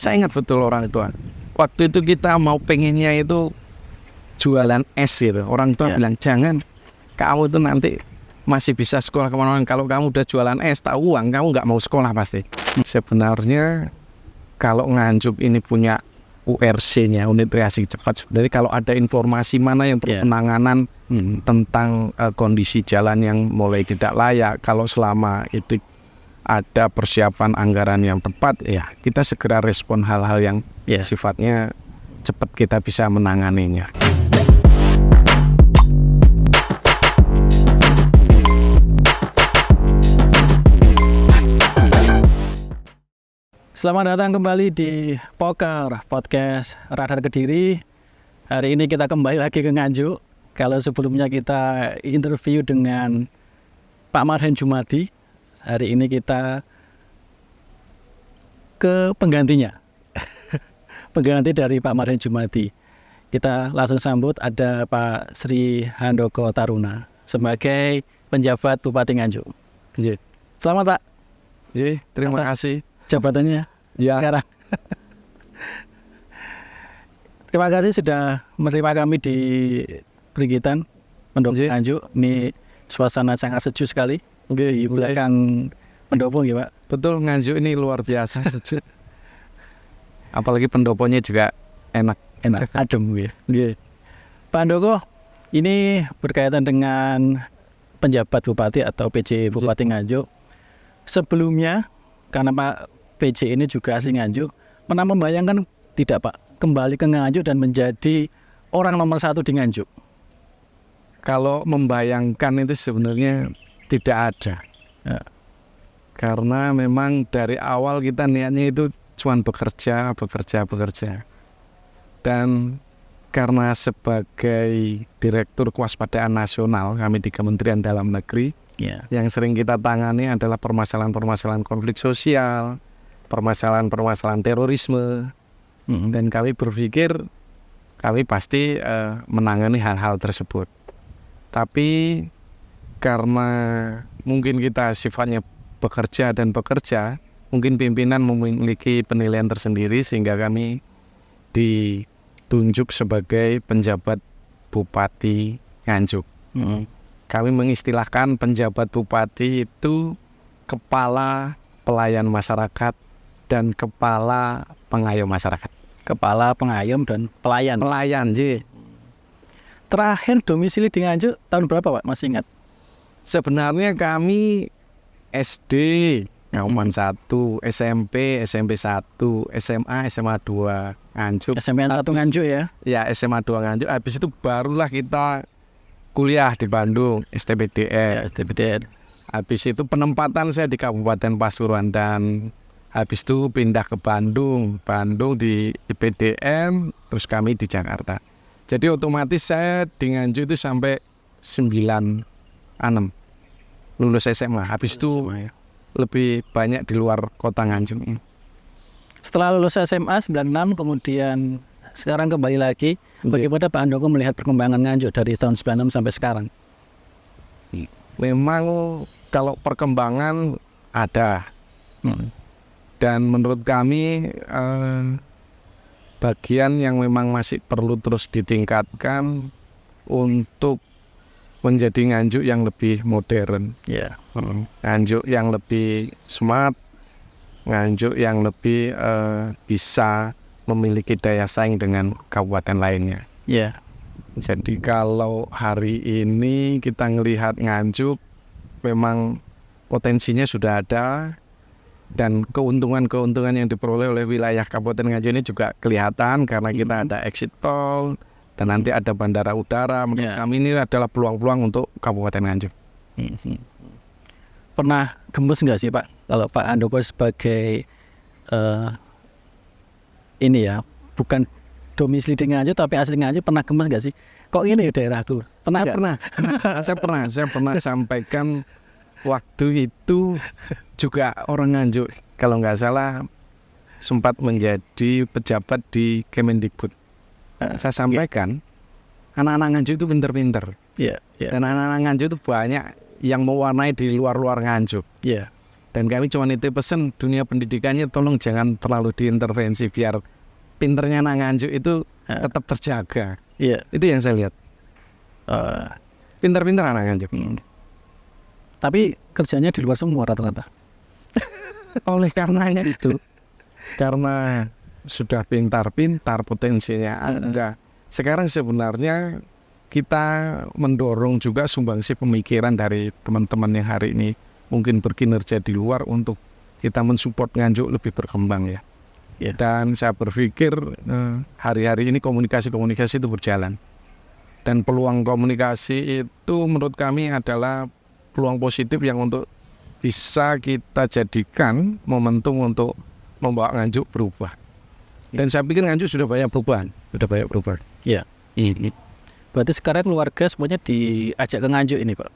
Saya ingat betul orang tua. Waktu itu kita mau pengennya itu jualan es gitu. Orang tua bilang, jangan, kamu itu nanti masih bisa sekolah kemana-mana. Kalau kamu udah jualan es, tak uang, kamu nggak mau sekolah pasti. Sebenarnya kalau Nganjuk ini punya URC-nya, unit reaksi cepat. Sebenarnya kalau ada informasi mana yang perlu penanganan tentang kondisi jalan yang mulai tidak layak, kalau selama itu ada persiapan anggaran yang tepat, ya kita segera respon hal-hal yang sifatnya cepat, kita bisa menanganinya. Selamat datang kembali di Poker Podcast Radar Kediri. Hari ini kita kembali lagi ke Nganjuk. Kalau sebelumnya kita interview dengan Pak Marhen Jumadi, hari ini kita ke penggantinya. Pengganti dari Pak Marhen Jumadi. Kita langsung sambut, ada Pak Sri Handoko Taruna sebagai penjabat Bupati Nganjuk. Selamat Pak. Terima kasih. Jabatannya sekarang. Terima kasih sudah menerima kami di Brigitan Pendopo Nganjuk. Ini suasana sangat sejuk sekali. Di belakang pendopo ya Pak. Betul, Nganjuk ini luar biasa sejuk. Apalagi pendoponya juga enak, adem ya. Pak Handoko, ini berkaitan dengan penjabat Bupati atau PJ Bupati Nganjuk. Sebelumnya, karena Pak PJ ini juga asli Nganjuk, pernah membayangkan tidak Pak kembali ke Nganjuk dan menjadi orang nomor 1 di Nganjuk? Kalau membayangkan itu sebenarnya tidak ada. Karena memang dari awal kita niatnya itu cuma bekerja. Dan karena sebagai Direktur Kewaspadaan Nasional kami di Kementerian Dalam Negeri, yang sering kita tangani adalah permasalahan-permasalahan konflik sosial, permasalahan-permasalahan terorisme, dan kami berpikir kami pasti menangani hal-hal tersebut. Tapi karena mungkin kita sifatnya bekerja, mungkin pimpinan memiliki penilaian tersendiri sehingga kami ditunjuk sebagai penjabat Bupati Nganjuk. Kami mengistilahkan penjabat bupati itu kepala pelayan masyarakat dan kepala pengayom masyarakat. Kepala pengayom dan pelayan. Terakhir domisili di Nganjuk tahun berapa Pak? Masih ingat? Sebenarnya kami SD Ngauman 1, SMP 1, SMA 2 Nganjuk. SMA 1 Nganjuk ya? Ya, SMA 2 Nganjuk. Habis itu barulah kita kuliah di Bandung, STPDN. Habis itu penempatan saya di Kabupaten Pasuruan dan habis itu pindah ke Bandung di IPDN, terus kami di Jakarta. Jadi otomatis saya di Nganjuk itu sampai 96 lulus SMA. Habis itu lebih banyak di luar kota Nganjuk. Setelah lulus SMA 96 kemudian sekarang kembali lagi. Bagaimana Pak Handoko melihat perkembangan Nganjuk dari tahun 96 sampai sekarang? Memang kalau perkembangan ada. Dan menurut kami bagian yang memang masih perlu terus ditingkatkan untuk menjadi Nganjuk yang lebih modern, Nganjuk yang lebih smart, Nganjuk yang lebih bisa memiliki daya saing dengan kabupaten lainnya. Jadi kalau hari ini kita melihat Nganjuk memang potensinya sudah ada. Dan keuntungan-keuntungan yang diperoleh oleh wilayah Kabupaten Nganjuk ini juga kelihatan karena kita ada exit tol dan nanti ada bandara udara. Menurut kami ini adalah peluang-peluang untuk Kabupaten Nganjuk. Pernah gemes nggak sih Pak kalau Pak Handoko sebagai ini ya, bukan domisili di Nganjuk tapi asli Nganjuk, pernah gemes nggak sih? Kok ini daerahku? Saya pernah sampaikan waktu itu juga orang Nganjuk, kalau nggak salah sempat menjadi pejabat di Kemendikbud. Saya sampaikan, anak-anak Nganjuk itu pinter-pinter. Dan anak-anak Nganjuk itu banyak yang mewarnai di luar-luar Nganjuk. Dan kami cuma nitip pesan dunia pendidikannya tolong jangan terlalu diintervensi biar pinternya anak Nganjuk itu tetap terjaga. Iya. Itu yang saya lihat. Pinter-pinter anak Nganjuk. Tapi kerjanya di luar semua rata-rata. Oleh karenanya itu, karena sudah pintar-pintar potensinya ada. Sekarang sebenarnya kita mendorong juga sumbangsi pemikiran dari teman-teman yang hari ini mungkin berkinerja di luar untuk kita mensupport Nganjuk lebih berkembang ya. Dan saya berpikir hari-hari ini komunikasi-komunikasi itu berjalan. Dan peluang komunikasi itu menurut kami adalah peluang positif yang untuk bisa kita jadikan momentum untuk membawa Nganjuk berubah. Dan saya pikir Nganjuk sudah banyak perubahan. Iya. Berarti sekarang keluarga semuanya diajak ke Nganjuk ini, Pak?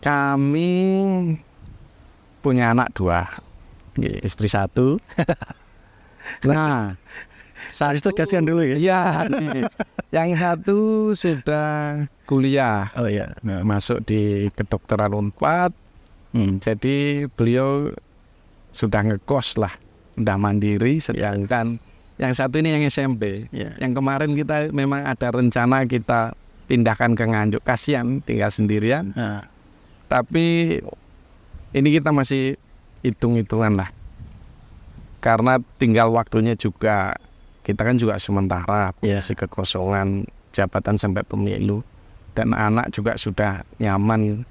Kami punya anak 2, istri 1. Nah, Itu kasihan dulu ya? Iya, yang satu sudah kuliah. Oh iya. Masuk di kedokteran Unpad. Jadi beliau sudah ngekos lah, udah mandiri. Sedangkan yang satu ini yang SMP. Yang kemarin kita memang ada rencana kita pindahkan ke Nganjuk. Kasihan tinggal sendirian. Tapi ini kita masih hitung-hitungan lah. Karena tinggal waktunya juga, kita kan juga sementara posisi kekosongan jabatan sampai pemilu. Dan anak juga sudah nyaman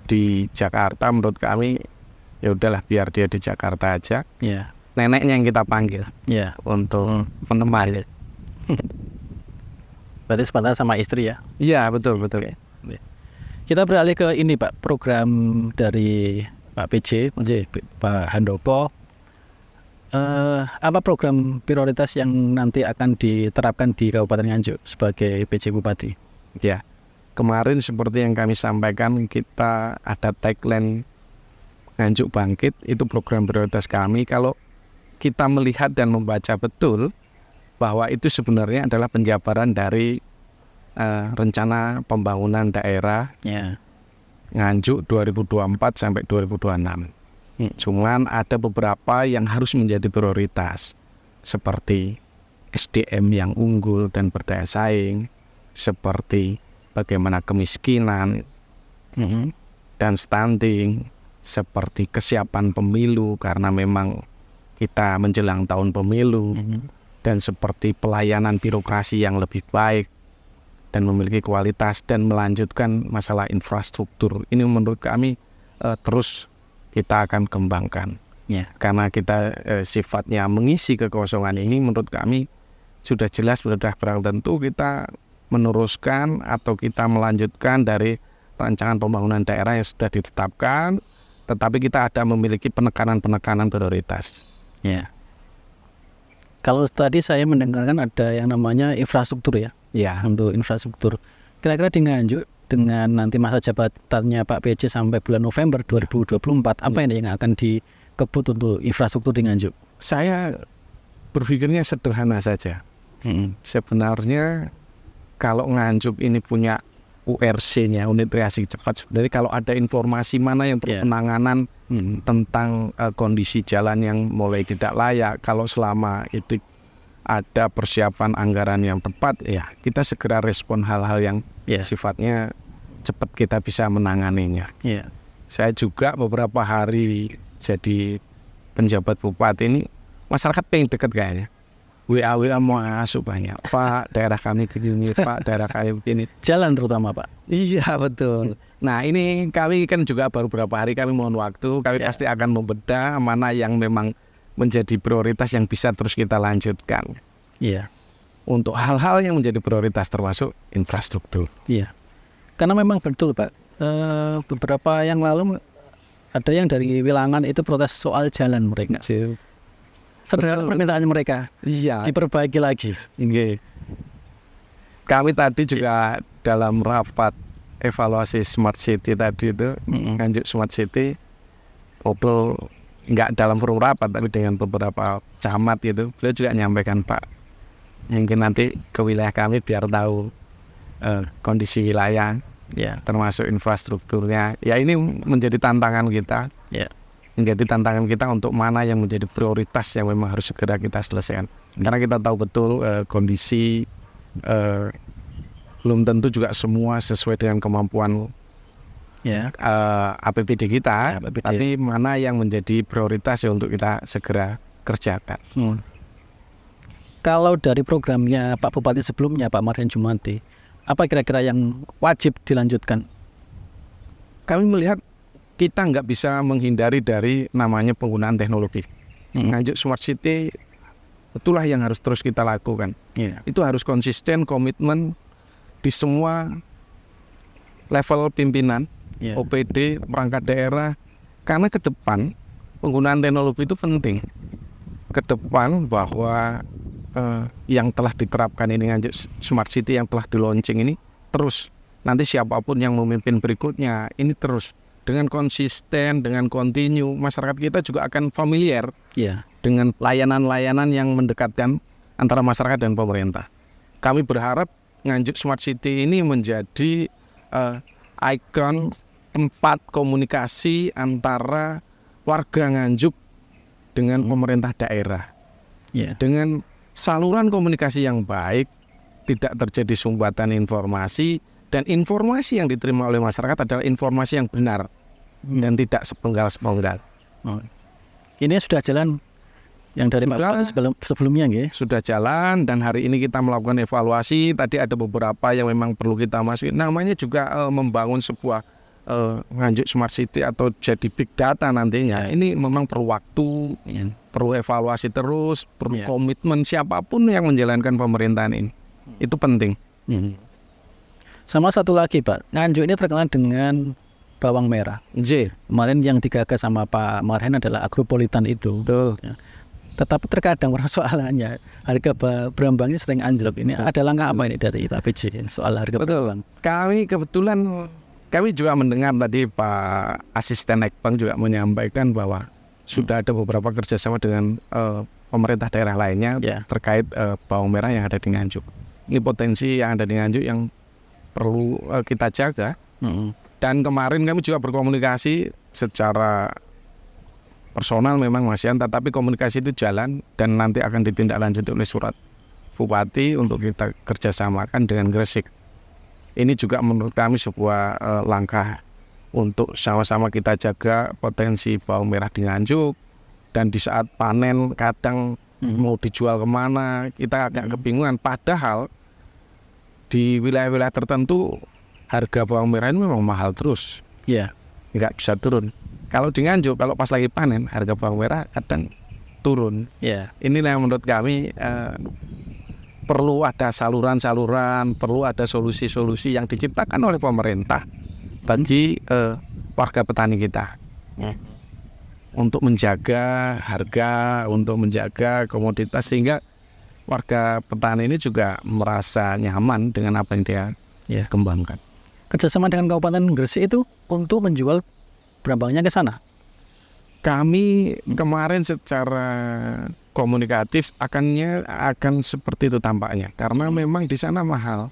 di Jakarta. Menurut kami ya udahlah biar dia di Jakarta aja. Neneknya yang kita panggil untuk menemani. Berarti sebentar sama istri ya? Iya, betul. Kita beralih ke ini, Pak, program dari Pak PJ, Pak Handoko. Apa program prioritas yang nanti akan diterapkan di Kabupaten Nganjuk sebagai PJ Bupati? Ya, kemarin seperti yang kami sampaikan, kita ada tagline Nganjuk Bangkit, itu program prioritas kami. Kalau kita melihat dan membaca betul bahwa itu sebenarnya adalah penjabaran dari rencana pembangunan daerah Nganjuk 2024 sampai 2026. Cuman ada beberapa yang harus menjadi prioritas, seperti SDM yang unggul dan berdaya saing, seperti bagaimana kemiskinan dan stunting, seperti kesiapan pemilu karena memang kita menjelang tahun pemilu, dan seperti pelayanan birokrasi yang lebih baik dan memiliki kualitas, dan melanjutkan masalah infrastruktur. Ini menurut kami terus kita akan kembangkan. Karena kita sifatnya mengisi kekosongan ini, menurut kami sudah jelas, sudah barang tentu kita meneruskan atau kita melanjutkan dari rancangan pembangunan daerah yang sudah ditetapkan, tetapi kita ada memiliki penekanan-penekanan prioritas. Kalau tadi saya mendengarkan ada yang namanya infrastruktur ya? Untuk infrastruktur. Kira-kira di Nganjuk dengan nanti masa jabatannya Pak PJ sampai bulan November 2024, apa yang akan dikebut untuk infrastruktur di Nganjuk? Saya berpikirnya sederhana saja. Sebenarnya kalau Nganjuk ini punya URC-nya, unit reaksi cepat, sebenarnya kalau ada informasi mana yang penanganan tentang kondisi jalan yang mulai tidak layak, kalau selama itu ada persiapan anggaran yang tepat, ya kita segera respon hal-hal yang sifatnya cepat, kita bisa menanganinya. Saya juga beberapa hari jadi penjabat bupati ini, masyarakat pengen dekat kayaknya. WA mau masuk banyak. Pak, daerah kami begini, Pak, daerah kami begini. Jalan terutama, Pak. Iya, betul. Nah, ini kami kan juga baru beberapa hari, kami mohon waktu. Kami pasti akan membedah mana yang memang menjadi prioritas yang bisa terus kita lanjutkan. Untuk hal-hal yang menjadi prioritas termasuk infrastruktur. Karena memang betul, Pak. Beberapa yang lalu ada yang dari Wilangan itu protes soal jalan mereka. Sederhana permintaan mereka, diperbaiki lagi. Kami tadi juga dalam rapat evaluasi Smart City tadi itu, Nganjuk Smart City, ngobrol nggak dalam forum rapat tapi dengan beberapa camat gitu, beliau juga menyampaikan, Pak, mungkin nanti ke wilayah kami biar tahu kondisi wilayah, termasuk infrastrukturnya. Ya ini menjadi tantangan kita. menjadi tantangan kita untuk mana yang menjadi prioritas yang memang harus segera kita selesaikan. Karena kita tahu betul kondisi belum tentu juga semua sesuai dengan kemampuan APBD kita, tapi mana yang menjadi prioritas ya untuk kita segera kerjakan. Kalau dari programnya Pak Bupati sebelumnya, Pak Marhen Jumanti, apa kira-kira yang wajib dilanjutkan? Kami melihat kita nggak bisa menghindari dari namanya penggunaan teknologi. Nganjuk Smart City, itulah yang harus terus kita lakukan. Itu harus konsisten, komitmen di semua level pimpinan, OPD, perangkat daerah. Karena ke depan penggunaan teknologi itu penting. Ke depan bahwa yang telah diterapkan ini Nganjuk Smart City yang telah di launching ini terus. Nanti siapapun yang memimpin berikutnya ini terus. Dengan konsisten, dengan kontinu, masyarakat kita juga akan familiar dengan layanan-layanan yang mendekatkan antara masyarakat dan pemerintah. Kami berharap Nganjuk Smart City ini menjadi ikon tempat komunikasi antara warga Nganjuk dengan pemerintah daerah. Dengan saluran komunikasi yang baik, tidak terjadi sumbatan informasi, dan informasi yang diterima oleh masyarakat adalah informasi yang benar dan tidak sepenggal-sepenggal. Ini sudah jalan yang dari Pak sebelumnya, nggih? Sudah jalan dan hari ini kita melakukan evaluasi. Tadi ada beberapa yang memang perlu kita masukin. Namanya juga membangun sebuah Nganjuk Smart City atau jadi big data nantinya. Ini memang perlu waktu, perlu evaluasi terus, perlu komitmen siapapun yang menjalankan pemerintahan ini. Itu penting. Sama satu lagi Pak, Nganjuk ini terkenal dengan bawang merah. Kemarin yang digagas sama Pak Marhen adalah agropolitan itu. Betul. Tetapi terkadang persoalannya harga berambangnya sering anjlok. Ini ada langkah apa ini dari ITAPJ soal harga berambang? Kami juga mendengar tadi Pak Asisten Ekbang juga menyampaikan bahwa sudah ada beberapa kerjasama dengan pemerintah daerah lainnya terkait bawang merah yang ada di Nganjuk. Ini potensi yang ada di Nganjuk yang perlu kita jaga. Dan kemarin kami juga berkomunikasi secara personal memang Mas Yan, tetapi komunikasi itu jalan dan nanti akan ditindaklanjuti oleh surat Bupati untuk kita kerjasamakan dengan Gresik. Ini juga menurut kami sebuah langkah untuk sama-sama kita jaga potensi bawang merah di Nganjuk. Dan di saat panen kadang mau dijual kemana kita agak kebingungan, padahal di wilayah-wilayah tertentu harga bawang merah ini memang mahal terus, nggak bisa turun. Kalau di Nganjuk, kalau pas lagi panen harga bawang merah kadang turun. Inilah yang menurut kami perlu ada saluran-saluran, perlu ada solusi-solusi yang diciptakan oleh pemerintah bagi warga petani kita. Untuk menjaga harga, untuk menjaga komoditas sehingga warga petani ini juga merasa nyaman dengan apa yang dia kembangkan. Kerjasama dengan Kabupaten Gresik itu untuk menjual berambangnya ke sana? Kami kemarin secara komunikatif akan seperti itu tampaknya. Karena memang di sana mahal.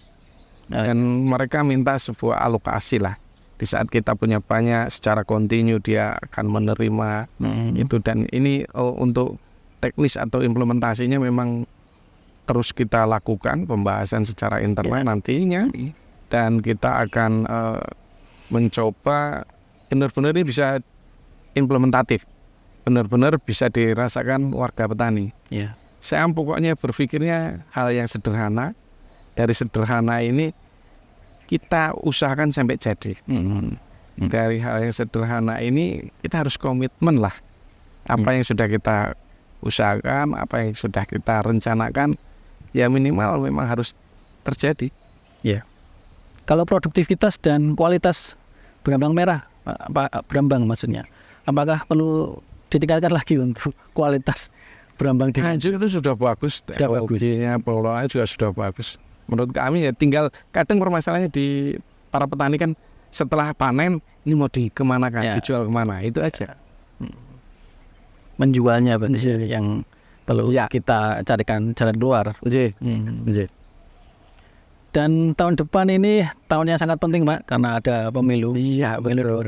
Dan mereka minta sebuah alokasi lah. Di saat kita punya banyak secara kontinu dia akan menerima itu. Dan ini untuk teknis atau implementasinya memang terus kita lakukan pembahasan secara internal nantinya, dan kita akan mencoba benar-benar ini bisa implementatif, benar-benar bisa dirasakan warga petani. Saya pokoknya berpikirnya hal yang sederhana, dari sederhana ini kita usahakan sampai jadi. Dari hal yang sederhana ini kita harus komitmen lah, apa yang sudah kita usahakan, apa yang sudah kita rencanakan, ya minimal memang harus terjadi. Kalau produktivitas dan kualitas berambang merah, berambang maksudnya, apakah perlu ditingkatkan lagi untuk kualitas berambang di Nganjuk? Itu sudah bagus, teknologinya, pengelolaannya juga sudah bagus. Menurut kami ya tinggal kadang permasalahannya di para petani kan setelah panen ini mau dikemanakan, dijual kemana, itu aja. Menjualnya berarti yang perlu kita carikan jalan keluar. Dan tahun depan ini tahun yang sangat penting Pak, karena ada pemilu. Pemilu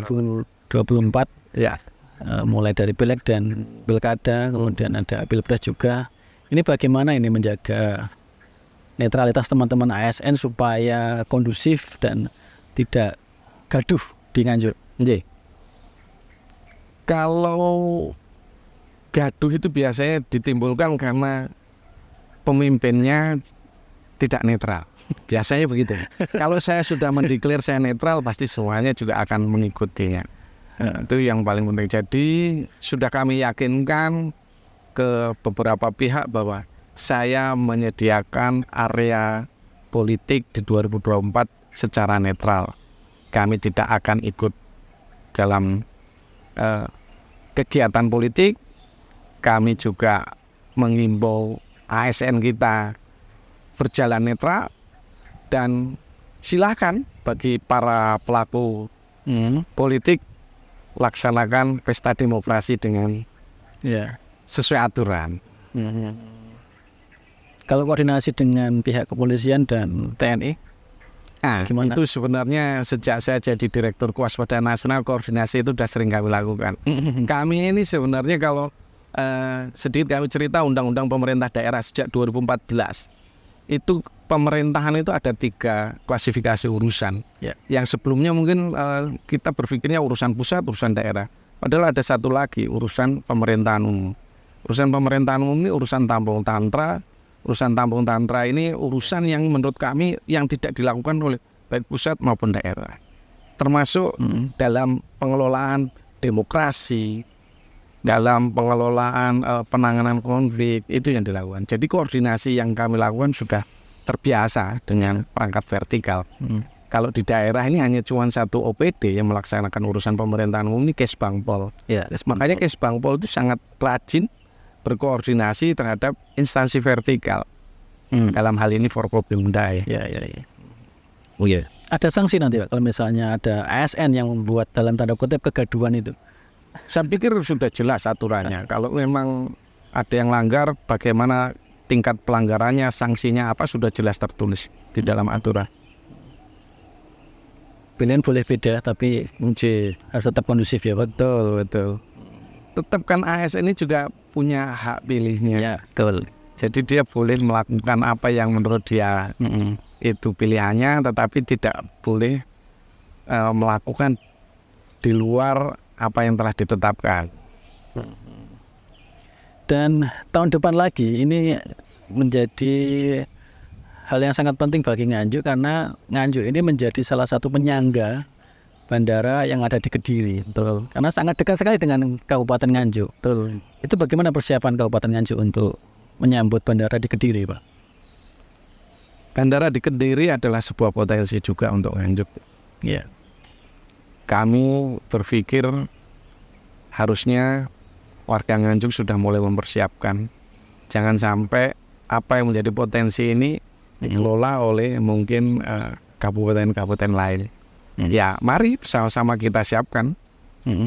2024. mulai dari pileg dan pilkada, kemudian ada pilpres juga. Ini bagaimana ini menjaga netralitas teman-teman ASN supaya kondusif dan tidak gaduh di Nganjuk? Nggih. Kalau gaduh itu biasanya ditimbulkan karena pemimpinnya tidak netral. Biasanya begitu. Kalau saya sudah mendeklar saya netral, pasti semuanya juga akan mengikutinya. Itu yang paling penting. Jadi sudah kami yakinkan ke beberapa pihak bahwa saya menyediakan area politik di 2024 secara netral. Kami tidak akan ikut dalam kegiatan politik. Kami juga mengimbau ASN kita berjalan netral, dan silakan bagi para pelaku politik laksanakan pesta demokrasi dengan sesuai aturan. Kalau koordinasi dengan pihak kepolisian dan TNI, gimana? Itu sebenarnya sejak saya jadi Direktur Kewaspadaan Nasional, koordinasi itu sudah sering kami lakukan. Kami ini sebenarnya kalau sedikit kami cerita undang-undang pemerintah daerah sejak 2014, itu pemerintahan itu ada 3 klasifikasi urusan. Yang sebelumnya mungkin kita berpikirnya urusan pusat, urusan daerah. Padahal ada satu lagi, urusan pemerintahan umum. Urusan pemerintahan umum ini urusan tampung tantra. Urusan tampung tantra ini urusan yang menurut kami yang tidak dilakukan oleh baik pusat maupun daerah. Termasuk dalam pengelolaan demokrasi, dalam pengelolaan penanganan konflik, itu yang dilakukan. Jadi koordinasi yang kami lakukan sudah terbiasa dengan perangkat vertikal. Kalau di daerah ini hanya cuma satu OPD yang melaksanakan urusan pemerintahan umum, ini Kesbangpol. Makanya Kesbangpol itu sangat rajin berkoordinasi terhadap instansi vertikal. Dalam hal ini Forkopimda. Ada sanksi nanti Pak kalau misalnya ada ASN yang membuat dalam tanda kutip kegaduhan itu? Saya pikir sudah jelas aturannya. Kalau memang ada yang langgar, bagaimana tingkat pelanggarannya, sanksinya apa, sudah jelas tertulis di dalam aturan. Pilihan boleh beda, tapi harus tetap kondusif ya Pak? Betul. Tetap kan ASN ini juga punya hak pilihnya. Betul. Jadi dia boleh melakukan apa yang menurut dia itu pilihannya, tetapi tidak boleh melakukan di luar apa yang telah ditetapkan. Dan tahun depan lagi ini menjadi hal yang sangat penting bagi Nganjuk, karena Nganjuk ini menjadi salah satu penyangga bandara yang ada di Kediri. Betul. Karena sangat dekat sekali dengan Kabupaten Nganjuk. Betul. Itu bagaimana persiapan Kabupaten Nganjuk untuk menyambut bandara di Kediri, Pak? Bandara di Kediri adalah sebuah potensi juga untuk Nganjuk. Kami berpikir harusnya warga Nganjuk sudah mulai mempersiapkan. Jangan sampai apa yang menjadi potensi ini dikelola oleh mungkin kabupaten-kabupaten lain. Mari sama-sama kita siapkan.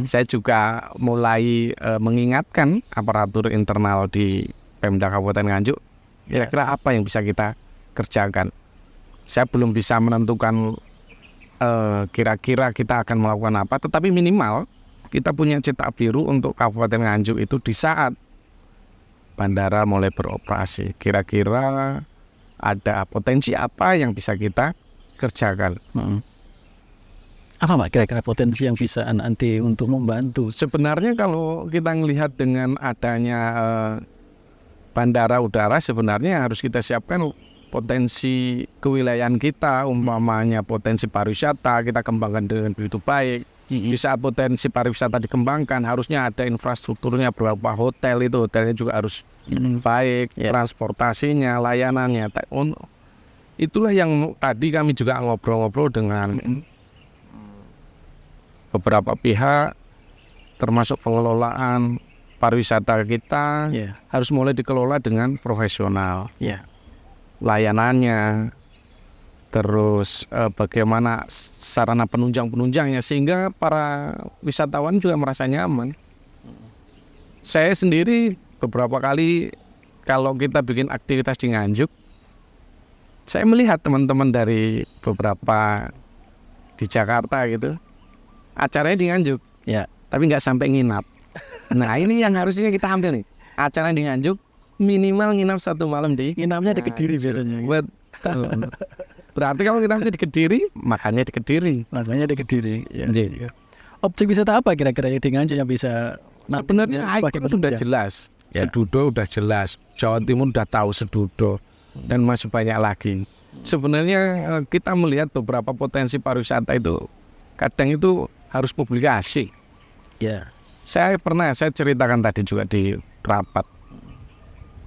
Saya juga mulai mengingatkan aparatur internal di Pemda Kabupaten Nganjuk, kira-kira apa yang bisa kita kerjakan. Saya belum bisa menentukan kira-kira kita akan melakukan apa, tetapi minimal kita punya cetak biru untuk Kabupaten Nganjuk itu di saat bandara mulai beroperasi. Kira-kira ada potensi apa yang bisa kita kerjakan. Apa Pak kira-kira potensi yang bisa nanti untuk membantu? Sebenarnya kalau kita melihat dengan adanya bandara udara, sebenarnya harus kita siapkan potensi kewilayahan kita, umpamanya potensi pariwisata kita kembangkan dengan begitu baik. Di saat potensi pariwisata dikembangkan, harusnya ada infrastrukturnya, beberapa hotelnya juga harus baik, transportasinya, layanannya. Itulah yang tadi kami juga ngobrol-ngobrol dengan beberapa pihak, termasuk pengelolaan pariwisata kita harus mulai dikelola dengan profesional. Layanannya, terus bagaimana sarana penunjang-penunjangnya, sehingga para wisatawan juga merasa nyaman. Saya sendiri beberapa kali kalau kita bikin aktivitas di Nganjuk, saya melihat teman-teman dari beberapa di Jakarta gitu, acaranya di Nganjuk, tapi nggak sampai nginap. Nah ini yang harusnya kita ambil nih. Acara di Nganjuk minimal nginap 1 malam di Nginapnya di Kediri biasanya. Betul. Berarti kalau nginapnya di Kediri, makannya di Kediri. Makanya di Kediri. Ya. Iya. Objek wisata apa kira-kira yang di Nganjuk yang bisa Sebenarnya sebagai ikon sudah penunjang? jelas. Ya. Sedudo udah jelas. Jawa Timur udah tahu Sedudo dan masih banyak lagi. Sebenarnya kita melihat beberapa potensi pariwisata itu kadang itu harus publikasi. Ya. Saya ceritakan tadi juga di rapat.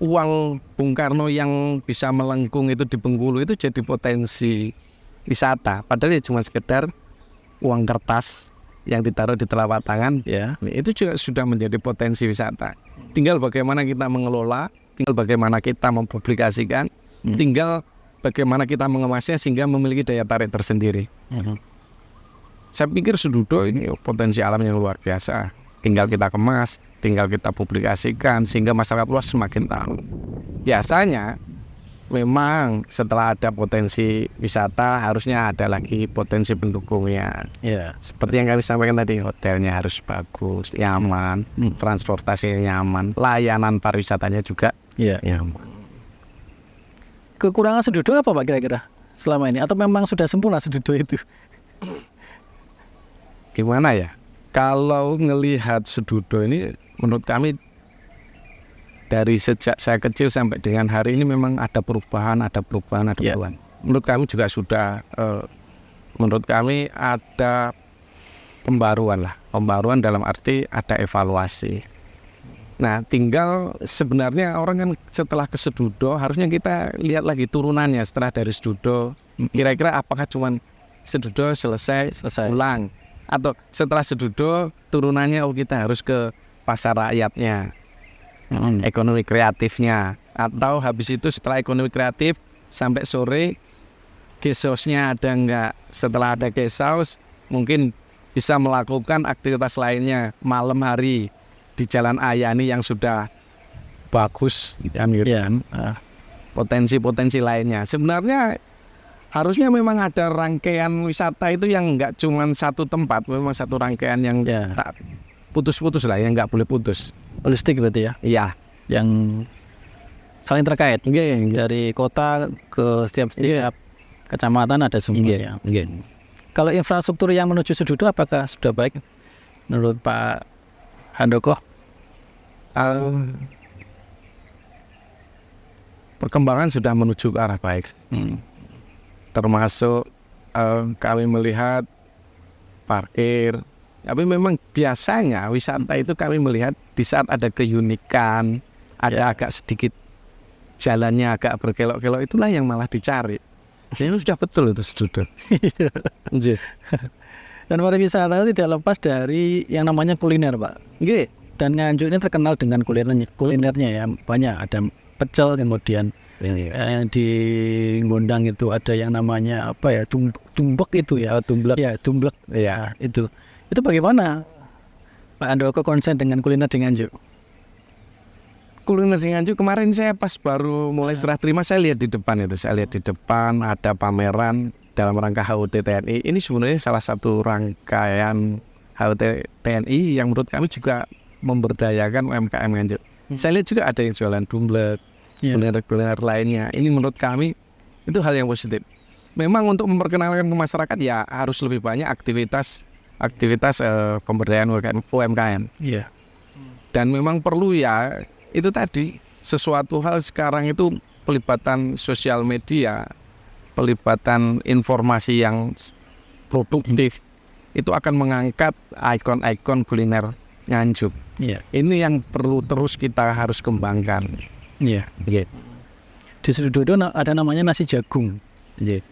Uang Bung Karno yang bisa melengkung itu di Bengkulu itu jadi potensi wisata. Padahal ya cuma sekedar uang kertas yang ditaruh di telapak tangan. Ya. Itu juga sudah menjadi potensi wisata. Tinggal bagaimana kita mengelola, tinggal bagaimana kita mempublikasikan, tinggal bagaimana kita mengemasnya sehingga memiliki daya tarik tersendiri. Saya pikir Sedudo ini potensi alam yang luar biasa. Tinggal kita kemas, tinggal kita publikasikan sehingga masyarakat luas semakin tahu. Biasanya memang setelah ada potensi wisata harusnya ada lagi potensi pendukungnya. Ya. Seperti yang kami sampaikan tadi, hotelnya harus bagus, nyaman, transportasinya nyaman, layanan pariwisatanya juga Ya. nyaman. Kekurangan Sedudo apa Pak kira-kira selama ini? Atau memang sudah sempurna Sedudo itu? Gimana ya? Kalau ngelihat Sedudo ini menurut kami dari sejak saya kecil sampai dengan hari ini memang ada perubahan. Ya. Menurut kami juga sudah, menurut kami ada pembaruan dalam arti ada evaluasi. Nah tinggal sebenarnya orang kan setelah ke Sedudo harusnya kita lihat lagi turunannya setelah dari Sedudo. Kira-kira apakah cuman Sedudo selesai pulang? Atau setelah Sedudo turunannya kita harus ke pasar rakyatnya, ekonomi kreatifnya, atau habis itu setelah ekonomi kreatif sampai sore guest house-nya ada enggak? Setelah ada guest house mungkin bisa melakukan aktivitas lainnya malam hari di Jalan Ayani yang sudah bagus, Ya. potensi-potensi lainnya. Sebenarnya harusnya memang ada rangkaian wisata itu yang enggak cuma satu tempat, memang satu rangkaian yang tak putus-putus lah, yang enggak boleh putus. Holistik berarti ya? Iya. Yang saling terkait. Iya. Dari kota ke setiap kecamatan ada semuanya. Kalau infrastruktur yang menuju Sedudo apakah sudah baik menurut Pak Handoko? Perkembangan sudah menuju ke arah baik. Termasuk kami melihat parkir. Tapi memang biasanya wisata itu kami melihat di saat ada keunikan, ada agak sedikit jalannya agak berkelok-kelok, itulah yang malah dicari. Ini sudah betul itu Sedudo. Dan pariwisata tidak lepas dari yang namanya kuliner, Pak. Dan Nganjuk ini terkenal dengan kulinernya ya, banyak. Ada pecel, kemudian yang di Gondang itu ada yang namanya apa ya, tumbek itu ya. Tumblek ya, itu bagaimana Pak Handoko konsen dengan kuliner di Nganjuk? Kuliner di Nganjuk kemarin saya pas baru mulai serah terima, saya lihat di depan itu. Saya lihat di depan ada pameran dalam rangka HUT TNI. Ini sebenarnya salah satu rangkaian HUT TNI yang menurut kami juga memberdayakan UMKM Nganjuk. Saya lihat juga ada yang jualan dumblek, kuliner-kuliner lainnya. Ini menurut kami itu hal yang positif. Memang untuk memperkenalkan ke masyarakat ya harus lebih banyak aktivitas pemberdayaan UMKM. Iya. Dan memang perlu ya itu tadi sesuatu hal sekarang itu pelibatan sosial media, pelibatan informasi yang produktif itu akan mengangkat ikon-ikon kuliner Nganjuk. Iya. Ini yang perlu terus kita harus kembangkan. Iya. Di Sedudo ada namanya nasi jagung.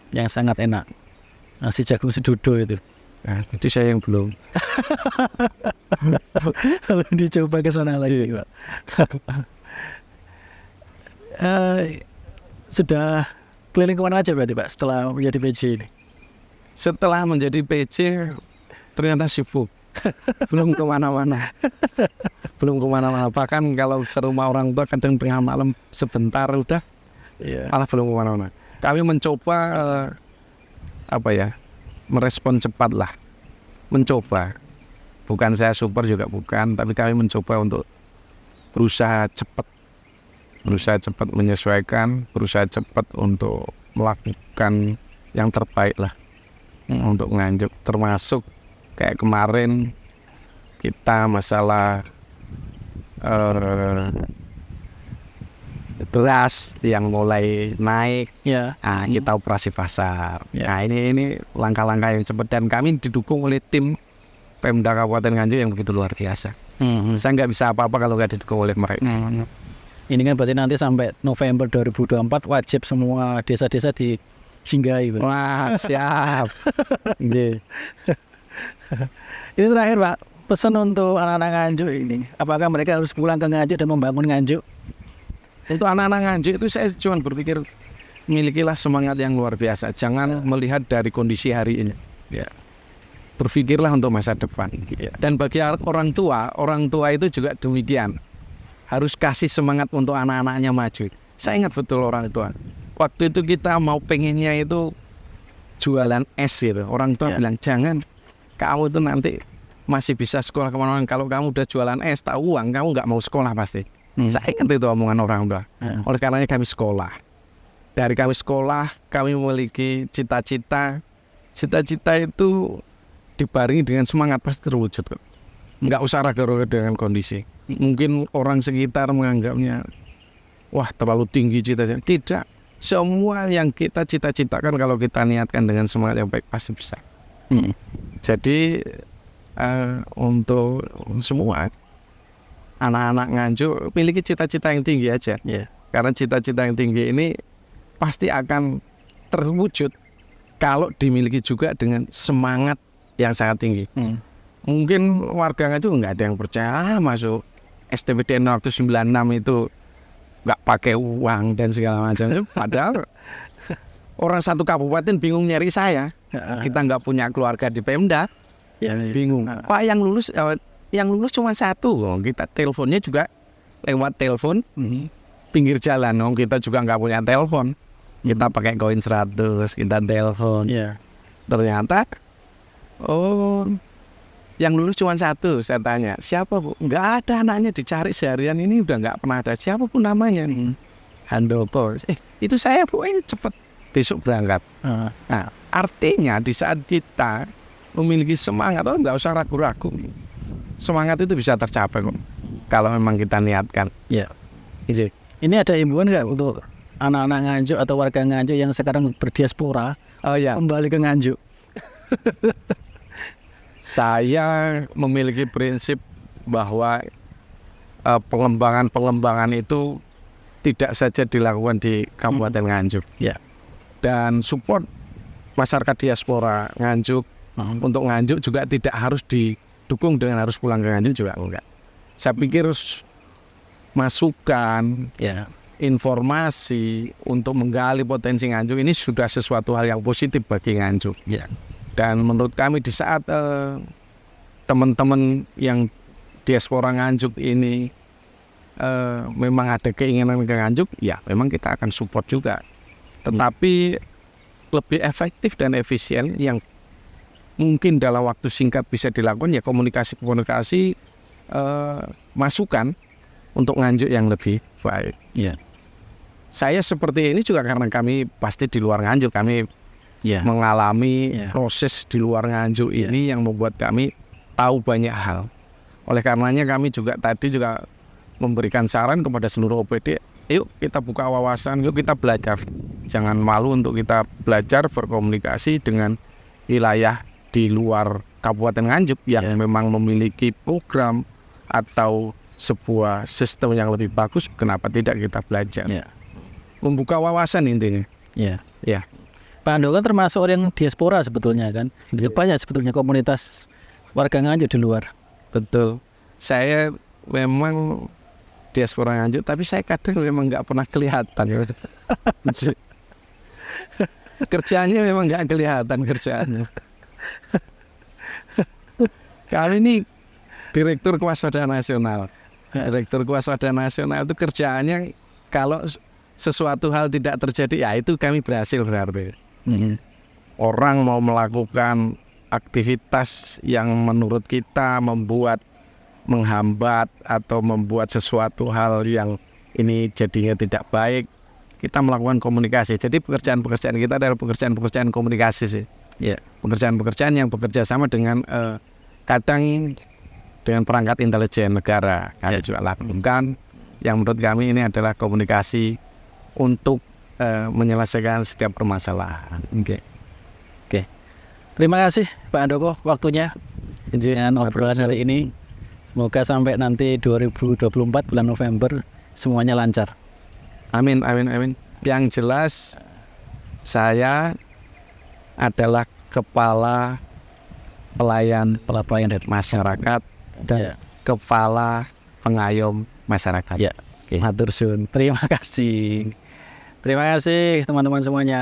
Yang sangat enak. Nasi jagung Sedudo itu. Nah, itu saya yang belum. Kalau dicoba ke sana lagi, Pak. Sudah keliling kemana aja berarti, Pak, setelah menjadi PJ ini? Setelah menjadi PJ ternyata sibuk. Belum kemana-mana. Bahkan kalau ke rumah orang tua kadang tengah malam sebentar udah, malah belum kemana-mana. Kami mencoba merespon cepat lah. Mencoba bukan saya super juga bukan, tapi kami mencoba untuk berusaha cepat menyesuaikan, berusaha cepat untuk melakukan yang terbaik lah untuk Nganjuk. Termasuk kayak kemarin kita masalah beras yang mulai naik, nah, kita operasi pasar. Nah, ini langkah-langkah yang cepat dan kami didukung oleh tim Pemda Kabupaten Nganjuk yang begitu luar biasa. Saya nggak bisa apa-apa kalau nggak didukung oleh mereka. Ini kan berarti nanti sampai November 2024 wajib semua desa-desa disinggahi. Wah, siap. Ini terakhir Pak, pesan untuk anak-anak Nganjuk ini, apakah mereka harus pulang ke Nganjuk dan membangun Nganjuk? Untuk anak-anak Nganjuk itu saya cuma berpikir milikilah semangat yang luar biasa. Jangan melihat dari kondisi hari ini. Berpikirlah untuk masa depan. Dan bagi orang tua itu juga demikian. Harus kasih semangat untuk anak-anaknya maju. Saya ingat betul orang tua. Waktu itu kita mau pengennya itu jualan es gitu. Orang tua bilang jangan, kamu itu nanti masih bisa sekolah kemana-mana. Kalau kamu udah jualan es, tahu uang, kamu nggak mau sekolah pasti. Saya ingat itu omongan orang tua. Oleh karenanya kami sekolah. Dari kami sekolah, kami memiliki cita-cita. Cita-cita itu dibarengi dengan semangat pasti terwujud kok. Nggak usah ragu-ragu dengan kondisi. Mungkin orang sekitar menganggapnya, wah terlalu tinggi cita-cita. Tidak. Semua yang kita cita-citakan kalau kita niatkan dengan semangat yang baik pasti bisa. Jadi untuk semua anak-anak Nganjuk miliki cita-cita yang tinggi aja. Karena cita-cita yang tinggi ini pasti akan terwujud kalau dimiliki juga dengan semangat yang sangat tinggi. Mungkin warga Nganjuk nggak ada yang percaya masuk STPDN 96 itu nggak pakai uang dan segala macam. Padahal orang satu kabupaten bingung nyari saya. Kita nggak punya keluarga di Pemda, bingung. Pak yang lulus cuma satu. Kita teleponnya juga lewat telepon pinggir jalan. Kita juga nggak punya telepon. Kita pakai koin 100, kita telepon. Ternyata yang lulus cuma satu. Saya tanya, siapa Bu? Nggak ada, anaknya dicari seharian ini udah nggak pernah ada. Siapa pun namanya nih? Handoko. Itu saya Bu, cepet besok berangkat. Nah, artinya di saat kita memiliki semangat, nggak usah ragu-ragu. Semangat itu bisa tercapai kok. Kalau memang kita niatkan. Ini ada himbauan nggak untuk anak-anak Nganjuk atau warga Nganjuk yang sekarang berdiaspora kembali ke Nganjuk? Saya memiliki prinsip bahwa pengembangan itu tidak saja dilakukan di Kabupaten Nganjuk. Dan support masyarakat diaspora Nganjuk untuk Nganjuk juga tidak harus didukung dengan harus pulang ke Nganjuk juga enggak. Saya pikir masukan, informasi untuk menggali potensi Nganjuk ini sudah sesuatu hal yang positif bagi Nganjuk. Dan menurut kami di saat teman-teman yang diaspora Nganjuk ini memang ada keinginan ke Nganjuk, ya memang kita akan support juga. Tetapi lebih efektif dan efisien yang mungkin dalam waktu singkat bisa dilakukan ya komunikasi masukan untuk Nganjuk yang lebih baik. Saya seperti ini juga karena kami pasti di luar Nganjuk, kami mengalami proses di luar Nganjuk ini yang membuat kami tahu banyak hal. Oleh karenanya kami juga tadi juga memberikan saran kepada seluruh OPD, yuk kita buka wawasan, yuk kita belajar. Jangan malu untuk kita belajar berkomunikasi dengan wilayah di luar Kabupaten Nganjuk yang memang memiliki program atau sebuah sistem yang lebih bagus. Kenapa tidak kita belajar? Membuka wawasan intinya. Pak Handoko kan termasuk orang diaspora sebetulnya kan. Banyak sebetulnya komunitas warga Nganjuk di luar. Betul. Saya memang diaspora Nganjuk, tapi saya kadang memang nggak pernah kelihatan. Kerjaannya memang nggak kelihatan kerjaannya. Kali ini Direktur Kewaspadaan Nasional. Direktur Kewaspadaan Nasional itu kerjaannya kalau sesuatu hal tidak terjadi, ya itu kami berhasil berarti. Orang mau melakukan aktivitas yang menurut kita menghambat atau membuat sesuatu hal yang ini jadinya tidak baik, kita melakukan komunikasi. Jadi pekerjaan-pekerjaan kita adalah pekerjaan-pekerjaan komunikasi sih. Pekerjaan-pekerjaan yang bekerja sama dengan kadang dengan perangkat intelijen negara kami juga lakukan. Yang menurut kami ini adalah komunikasi untuk menyelesaikan setiap permasalahan. Oke. Terima kasih Pak Handoko waktunya dengan obrolan hari ini. Semoga sampai nanti 2024 bulan November semuanya lancar. Amin. Yang jelas saya adalah kepala pelayan dari masyarakat dan kepala pengayom masyarakat. Matur suwun. Terima kasih teman-teman semuanya.